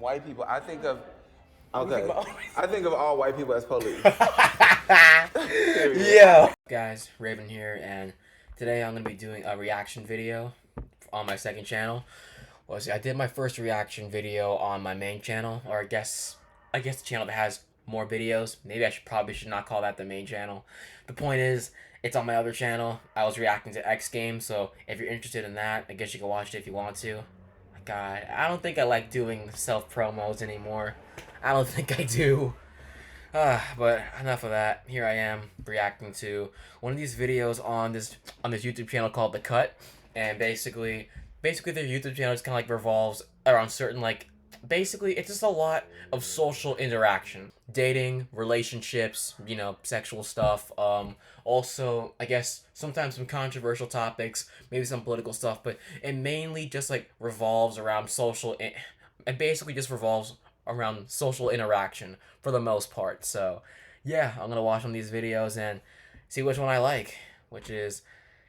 white people, I think of Okay. I think of all white people as police. Yo. Guys, Raven here, and today I'm gonna be doing a reaction video on my second channel. Well, see, I did my first reaction video on my main channel, or I guess the channel that has more videos. Maybe I should not call that the main channel. The point is, it's on my other channel. I was reacting to X Games, so if you're interested in that, I guess you can watch it if you want to. God, I don't think I like doing self promos anymore. I don't think I do. But enough of that. Here I am reacting to one of these videos on this YouTube channel called The Cut, and basically their YouTube channel just kind of like revolves around certain basically it's just a lot of social interaction, dating, relationships, sexual stuff. Also I guess sometimes some controversial topics, maybe some political stuff, but it mainly just revolves around it basically just revolves around social interaction for the most part. So yeah, I'm gonna watch one of these videos and see which one I like, which is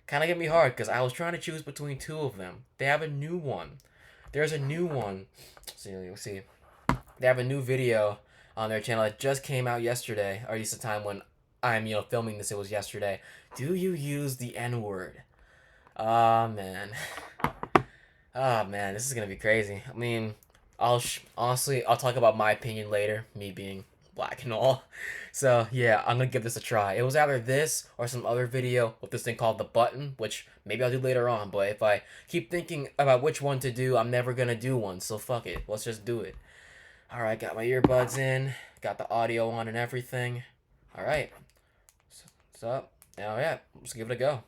kind of get me hard because I was trying to choose between two of them. They have a new one. There's a new one. Let's see. They have a new video on their channel that just came out yesterday, or at least the time when I'm filming this, it was yesterday. Do you use the N-word? Oh man. Oh man, this is gonna be crazy. I mean, honestly, I'll talk about my opinion later, me being black and all. So yeah, I'm gonna give this a try. It was either this or some other video with this thing called The Button, which maybe I'll do later on, but if I keep thinking about which one to do, I'm never gonna do one, so fuck it. Let's just do it. Alright, got my earbuds in, got the audio on and everything. Alright. So, now yeah, let's give it a go.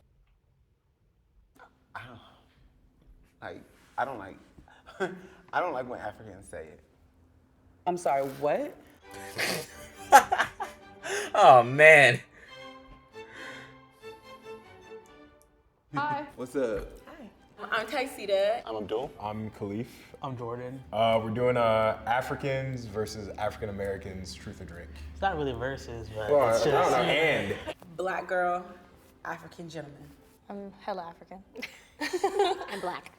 I don't like I don't like when Africans say it. I'm sorry, what? Oh man. Hi. What's up? I'm Taysida. I'm Abdul. I'm Khalif. I'm Jordan. We're doing Africans versus African Americans, Truth or Drink. It's not really verses, but Well, it's I don't just... know. And Black girl, African gentleman. I'm hella African. I'm black.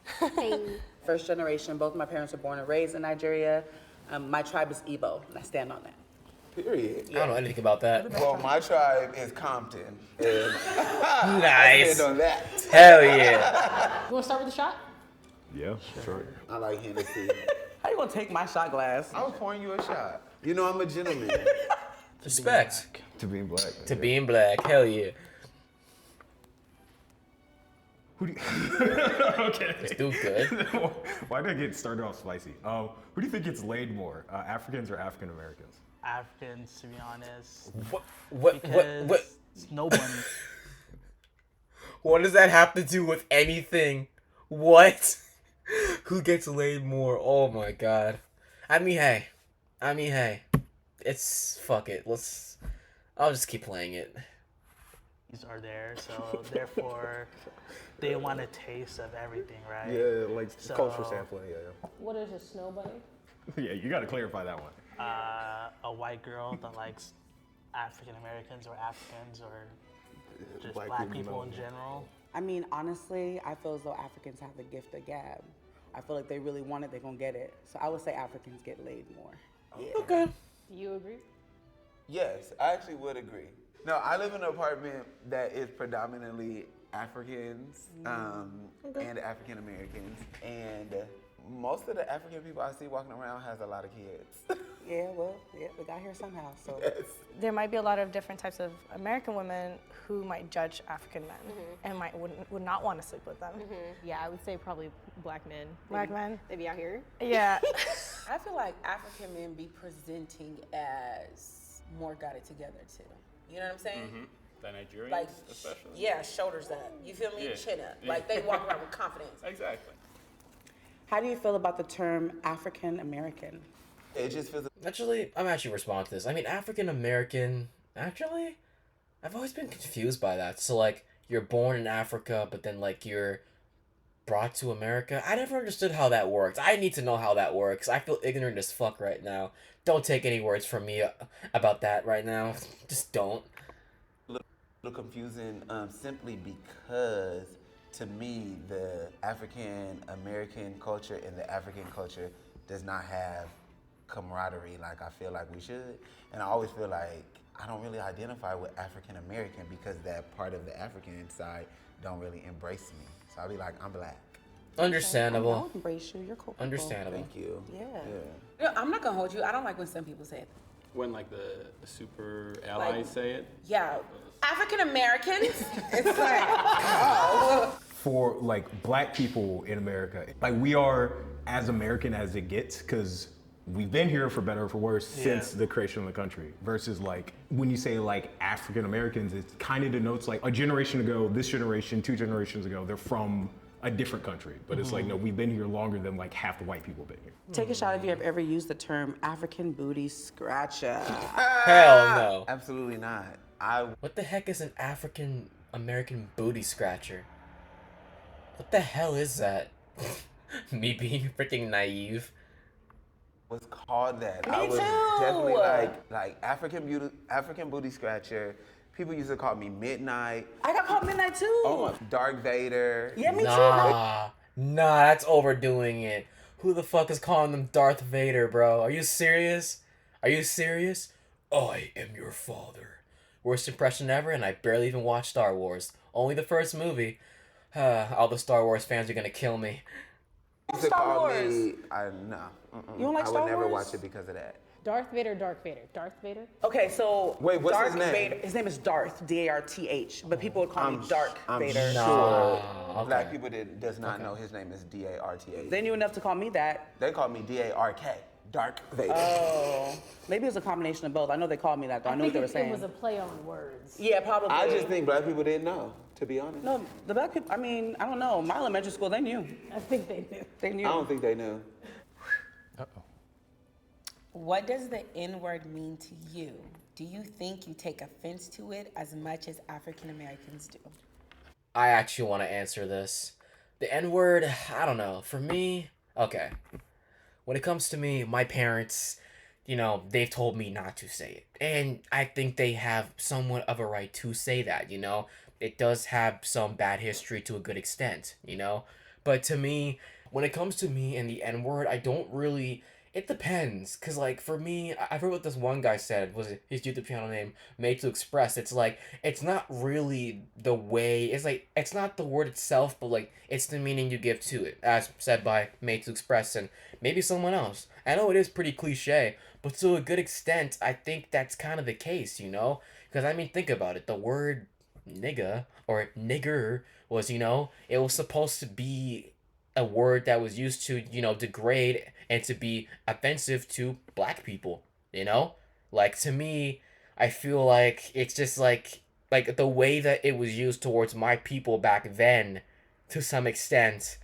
First generation, both my parents were born and raised in Nigeria. My tribe is Igbo, and I stand on that. Period. I don't know anything about that. Well, my tribe is Compton. And Nice. I stand on that. Hell yeah. You want to start with the shot? yeah, sure. I like Hennessy. How you gonna take my shot glass? I was pouring you a shot. You know I'm a gentleman. Respect To being black. to being black. Hell yeah. Who do you... Okay. This dude's good. Why did I get started off spicy? Who do you think gets laid more, Africans or African Americans? Africans, to be honest. What It's no one. what does that have to do with anything? What? Who gets laid more? Oh my god. I mean, hey. It's fuck it. I'll just keep playing it. These are there, so therefore they want a taste of everything, right? Yeah, like So- cultural sampling. Yeah, What is a snow bunny? yeah. You got to clarify that one. A white girl that likes African Americans or Africans or just Black black people, people in general. I mean, honestly, I feel as though Africans have the gift of gab. I feel like they really want it, they're gonna get it. So I would say Africans get laid more. Yeah. Okay. You agree? Yes, I actually would agree. No, I live in an apartment that is predominantly Africans and African Americans, and most of the African people I see walking around has a lot of kids. Yeah, well, yeah, we got here somehow. So Yes. There might be a lot of different types of American women who might judge African men and would not want to sleep with them. Yeah, I would say probably black men. Black men? They be out here. Yeah. I feel like African men be presenting as more got it together too. You know what I'm saying? The Nigerians, Like, especially. yeah, shoulders up. You feel me? Yeah. Chin up. Yeah. Like they walk around with confidence. Exactly. how do you feel about the term African American? It just feels I'm actually responding to this. I mean, African American. Actually, I've always been confused by that. So you're born in Africa, but then you're brought to America. I never understood how that works. I need to know how that works. I feel ignorant as fuck right now. Don't take any words from me about that right now. Just don't. a little confusing simply because to me the African American culture and the African culture does not have camaraderie like I feel like we should. And I always feel like I don't really identify with African American because that part of the African side don't really embrace me. So I'll be like, I'm black. Understandable. I'll embrace you. You're cool. people. Understandable. Thank you. Yeah. No, I'm not gonna hold you. I don't like when some people say it. When like the super allies say it. Yeah, African Americans. It's like, oh. For like black people in America, like we are as American as it gets because we've been here for better or for worse since the creation of the country. Versus like when you say like African Americans, it kind of denotes like a generation ago, this generation, 2 generations ago, they're from a different country. But it's like, no, we've been here longer than like half the white people been here. Take a shot if you have ever used the term African booty scratcher. Hell no. Absolutely not. What the heck is an African American booty scratcher? What the hell is that? Me being freaking naive. was called that. Me I was too. definitely like African booty scratcher. People used to call me Midnight. I got called Midnight too. Oh, Dark Vader. Yeah, me too. Nah, that's overdoing it. Who the fuck is calling them Darth Vader, bro? Are you serious? Are you serious? I am your father. Worst impression ever, and I barely even watched Star Wars. Only the first movie. All the Star Wars fans are gonna kill me. Used to Star call Wars. me. No. You don't like I Star would never Wars? watch it because of that. Darth Vader, Darth Vader, Darth Vader. Okay, so Wait, what's Darth his name? Vader. His name is Darth, D-A-R-T-H, but people would call me Dark I'm Vader. sure Nah, black okay. people does not know his name is D-A-R-T-H. They knew enough to call me that. They call me D-A-R-K. Dark Vader. Oh, maybe it was a combination of both. I know they called me that, though. I knew what they were saying. It was a play on words. Yeah, probably. I just think black people didn't know, to be honest. No, the black people. I mean, I don't know. My elementary school, they knew. I think they knew. They knew. I don't think they knew. What does the N-word mean to you? Do you think you take offense to it as much as African Americans do? I actually want to answer this. The N-word, I don't know. For me, okay. When it comes to me, my parents, you know, they've told me not to say it. And I think they have somewhat of a right to say that, you know? It does have some bad history to a good extent, you know? But to me, when it comes to me and the N-word, I don't really... It depends, because, like, for me, I've heard what this one guy said, was it his YouTube channel name, Made to Express. It's like, it's not really the way, it's like, it's not the word itself, but, like, it's the meaning you give to it, as said by Made to Express and maybe someone else. I know it is pretty cliche, but to a good extent, I think that's kind of the case, you know? Because, I mean, think about it. The word nigga, or nigger, was, you know, it was supposed to be a word that was used to, you know, degrade and to be offensive to black people, you know? Like, to me, I feel like it's just like the way that it was used towards my people back then, to some extent,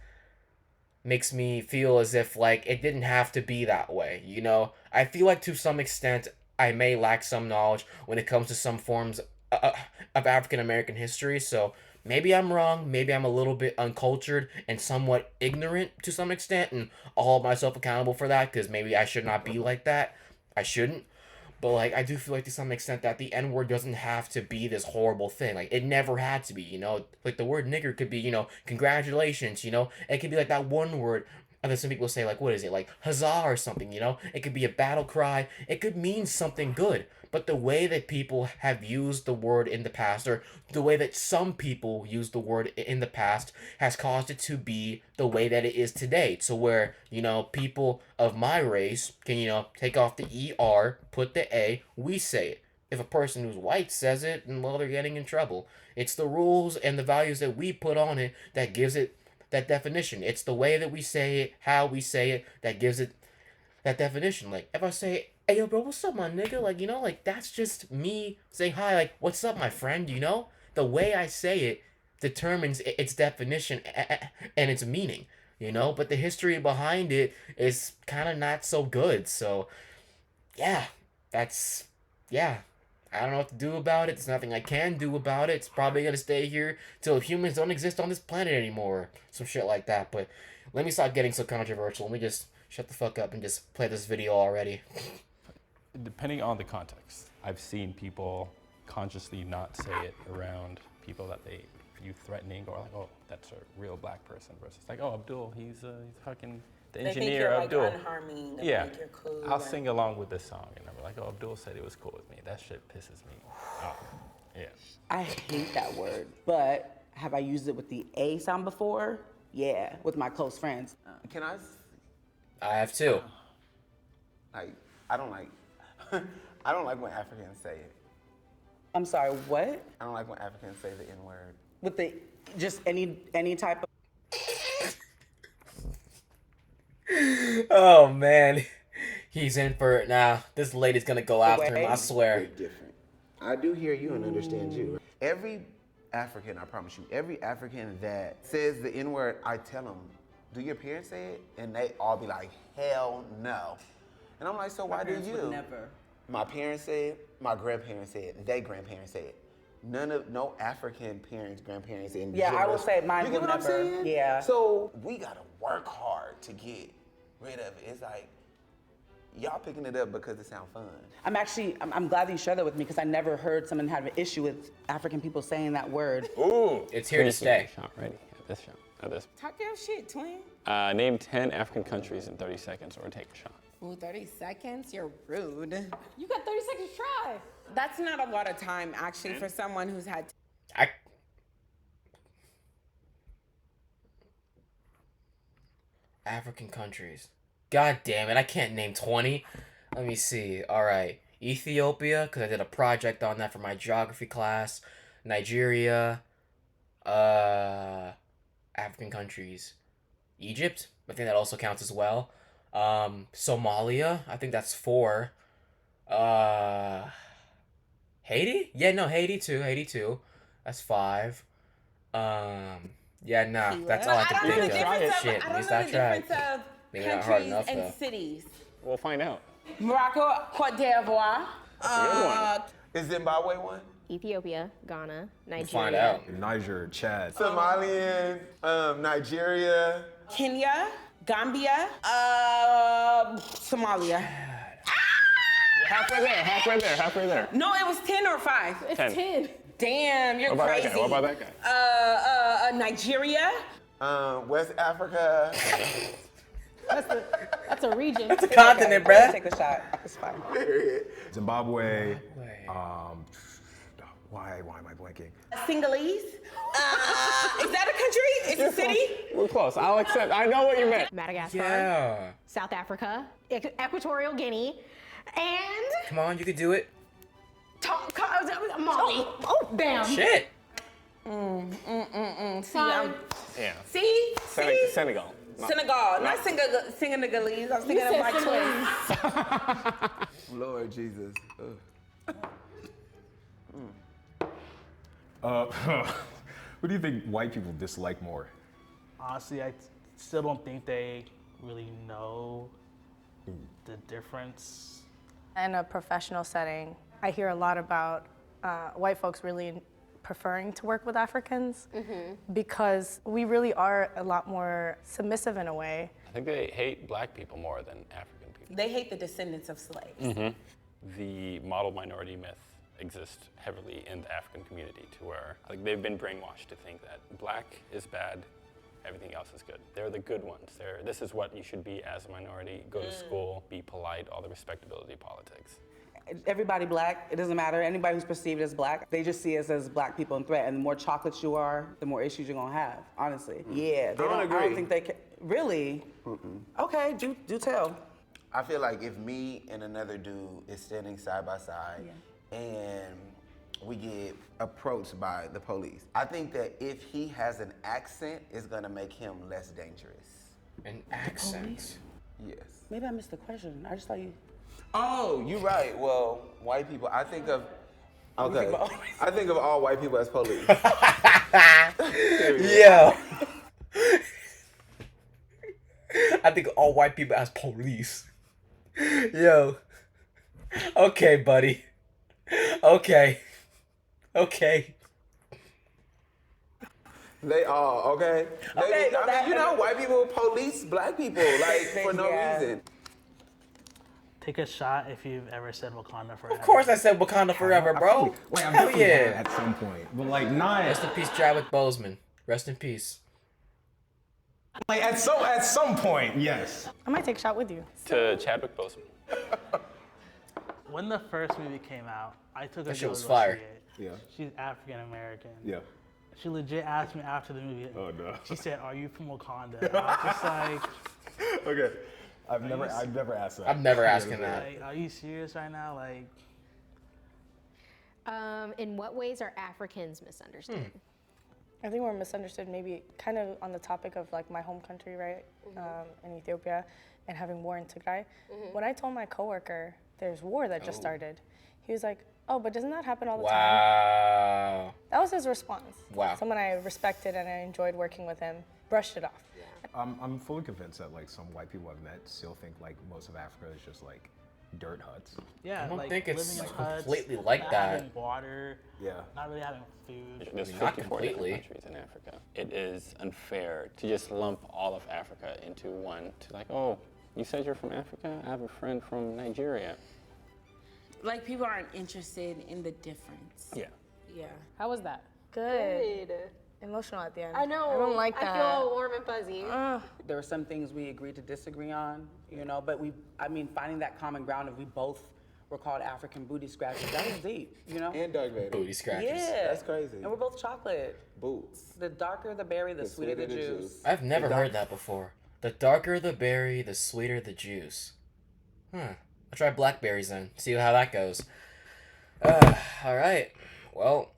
makes me feel as if, like, it didn't have to be that way, you know? I feel like to some extent, I may lack some knowledge when it comes to some forms of African American history, so maybe I'm wrong, maybe I'm a little bit uncultured and somewhat ignorant to some extent, and I'll hold myself accountable for that, because maybe I should not be like that. I shouldn't. But, like, I do feel like to some extent that the N-word doesn't have to be this horrible thing. Like, it never had to be, you know? Like, the word nigger could be, you know, congratulations, you know? It could be like that one word, and then some people say, like, what is it? Like, huzzah or something, you know? It could be a battle cry. It could mean something good. But the way that people have used the word in the past, or the way that some people use the word in the past, has caused it to be the way that it is today. So where, you know, people of my race can, you know, take off the ER, put the A, we say it. If a person who's white says it, and well, they're getting in trouble. It's the rules and the values that we put on it that gives it that definition. It's the way that we say it, how we say it, that gives it that definition. Like, if I say, hey, yo, bro, what's up, my nigga? Like, you know, like, that's just me saying hi, like, what's up, my friend, you know? The way I say it determines its definition and its meaning, you know? But the history behind it is kind of not so good, so, yeah, I don't know what to do about it. There's nothing I can do about it. It's probably gonna stay here till humans don't exist on this planet anymore. Some shit like that, but let me stop getting so controversial. Let me just shut the fuck up and just play this video already. Depending on the context, I've seen people consciously not say it around people that they view threatening, or like, oh, that's a real black person, versus like, oh, Abdul, he's fucking the They think engineer you're like Abdul. unharming. They Yeah, think you're cool. I'll and- sing along with this song, and I'm like, oh, Abdul said it was cool with me. That shit pisses me off. Yeah. I hate that word, but have I used it with the A sound before? Yeah, with my close friends. Can I? I have two. Like, I don't like. I don't like when Africans say it. I'm sorry, what? I don't like when Africans say the N word. With the just any type of Oh man, he's in for it now. This lady's gonna go after him. I swear. We're different. I do hear you and understand you. Every African, I promise you, every African that says the N word, I tell them, do your parents say it? And they all be like, hell no. And I'm like, so why do parents would you? never. My parents say it, my grandparents say it, their grandparents say it. No African parents, grandparents, and Yeah, I would say mine You get would what I'm never. saying? Yeah. So we gotta work hard to get rid of it. It's like, y'all picking it up because it sounds fun. I'm glad that you shared that with me because I never heard someone have an issue with African people saying that word. Ooh. It's here to stay. Shot ready at this shot. At this. Talk your shit, twin. Name 10 African countries in 30 seconds or take a shot. Ooh, 30 seconds? You're rude. You got 30 seconds to try. That's not a lot of time, actually, for someone who's had. African countries. God damn it, I can't name 20. Let me see. All right. Ethiopia, because I did a project on that for my geography class. Nigeria. African countries. Egypt, I think that also counts as well. Somalia, I think that's 4. Haiti? Yeah, no, Haiti too. That's 5. Yeah, nah, that's all I can think of. Shit, I at least don't I know the tried. difference of Maybe not hard countries enough, and though. cities. We'll find out. Morocco, Cote d'Ivoire. Is Zimbabwe one? Ethiopia, Ghana, Nigeria. Find out. Niger, Chad. Somalian, Nigeria. Kenya, Gambia, Somalia. Halfway there. No, it was 10 or 5. It's 10. 10. Damn, you're What about crazy. that guy? What about that guy? Nigeria. West Africa. That's a region. It's a continent, bruh. Take the shot. It's fine. Zimbabwe. Why am I blanking? Sinhalese. Is that a country? It's a city? We're close. I'll accept. I know what you meant. Madagascar, Yeah. South Africa, Equatorial Guinea, and Come on, you can do it. Mali. Oh, damn. Shit. See, Yeah. see? Senegal. Senegal. Not Senegalese. I'm thinking of my twins. Lord Jesus. Who do you think white people dislike more? Honestly, I still don't think they really know the difference. In a professional setting, I hear a lot about white folks really preferring to work with Africans because we really are a lot more submissive in a way. I think they hate black people more than African people. They hate the descendants of slaves. The model minority myth exists heavily in the African community to where like they've been brainwashed to think that black is bad, everything else is good. They're the good ones. This is what you should be as a minority. Go to school, be polite, all the respectability politics. Everybody black, it doesn't matter. Anybody who's perceived as black, they just see us as black people in threat. And the more chocolates you are, the more issues you're gonna have, honestly. Yeah, they I don't I agree. don't think they can. Really? Okay, do tell. I feel like if me and another dude is standing side by side and we get approached by the police, I think that if he has an accent, it's gonna make him less dangerous. An accent. Yes. Maybe I missed the question. I just thought you. Oh, you're right. Well, white people, I think of, okay, think about- I think of all white people as police. Yeah. I think all white people as police. Yo. Okay, buddy. Okay. They all, okay? Okay, I mean, you know, white people police black people, like, for no Yeah. reason. Take a shot if you've ever said Wakanda forever. Of course I said Wakanda forever, bro. Wait, I'm Hell definitely yeah. at some point, but like not. Rest in peace, Chadwick Boseman. Rest in peace. Like at some point, yes. I might take a shot with you. To Chadwick Boseman. When the first movie came out, I took a That shit girl was to fire. see it. Yeah. She's African American. Yeah. She legit asked me after the movie. Oh no. She said, "Are you from Wakanda?" And I was just like, Okay. I've never asked that. I'm never asking that. like, "Are you serious right now?" Like, In what ways are Africans misunderstood? I think we're misunderstood maybe kind of on the topic of like my home country, right, in Ethiopia, and having war in Tigray. When I told my coworker there's war that just started, he was like, oh, but doesn't that happen all the time? Wow. That was his response. Wow. Someone I respected and I enjoyed working with him, brushed it off. I'm fully convinced that like some white people I've met still think like most of Africa is just like dirt huts. yeah, I don't like think it's living in huts, completely like not that. having water, Yeah. not really having food. There's Not 54 different completely. countries in Africa. It is unfair to just lump all of Africa into one. To like, oh, you said you're from Africa? I have a friend from Nigeria. Like people aren't interested in the difference. Yeah. Yeah. How was that? Good. Emotional at the end. I know. I don't like that. I feel all warm and fuzzy. There were some things we agreed to disagree on, you know, but finding that common ground of we both were called African booty scratchers, that was deep, you know? And Dark Vader. Booty scratches. Yeah. That's crazy. And we're both chocolate. Boots. The darker the berry, the sweeter the juice. I've never heard that before. The darker the berry, the sweeter the juice. I'll try blackberries then. See how that goes. All right. Well,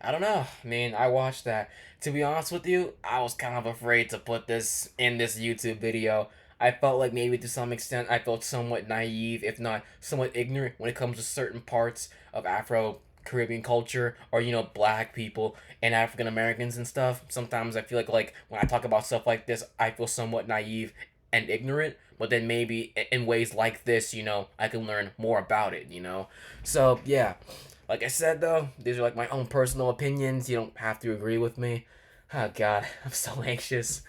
I don't know. I mean, I watched that. To be honest with you, I was kind of afraid to put this in this YouTube video. I felt like maybe to some extent I felt somewhat naive, if not somewhat ignorant when it comes to certain parts of Afro-Caribbean culture or, you know, black people and African Americans and stuff. Sometimes I feel like when I talk about stuff like this, I feel somewhat naive and ignorant, but then maybe in ways like this, you know, I can learn more about it, you know? So, yeah. Like I said, though, these are like my own personal opinions. You don't have to agree with me. Oh, God, I'm so anxious.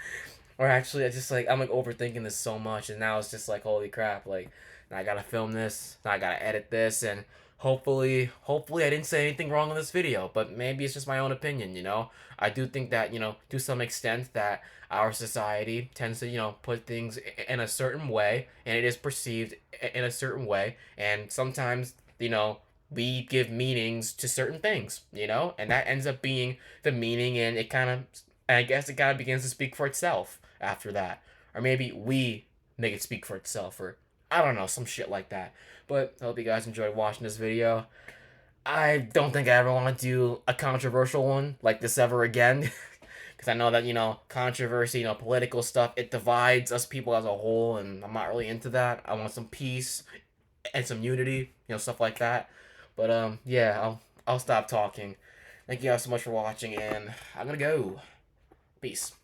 Or actually, I'm like overthinking this so much, and now it's just like, holy crap, like, now I gotta film this, now I gotta edit this, and hopefully I didn't say anything wrong in this video, but maybe it's just my own opinion, you know? I do think that, you know, to some extent that our society tends to, you know, put things in a certain way, and it is perceived in a certain way, and sometimes, you know, we give meanings to certain things, you know? And that ends up being the meaning, and I guess it kind of begins to speak for itself after that. Or maybe we make it speak for itself, or I don't know, some shit like that. But I hope you guys enjoyed watching this video. I don't think I ever want to do a controversial one like this ever again. Because I know that, you know, controversy, you know, political stuff, it divides us people as a whole, and I'm not really into that. I want some peace and some unity, you know, stuff like that. But, yeah, I'll stop talking. Thank you guys so much for watching, and I'm gonna go. Peace.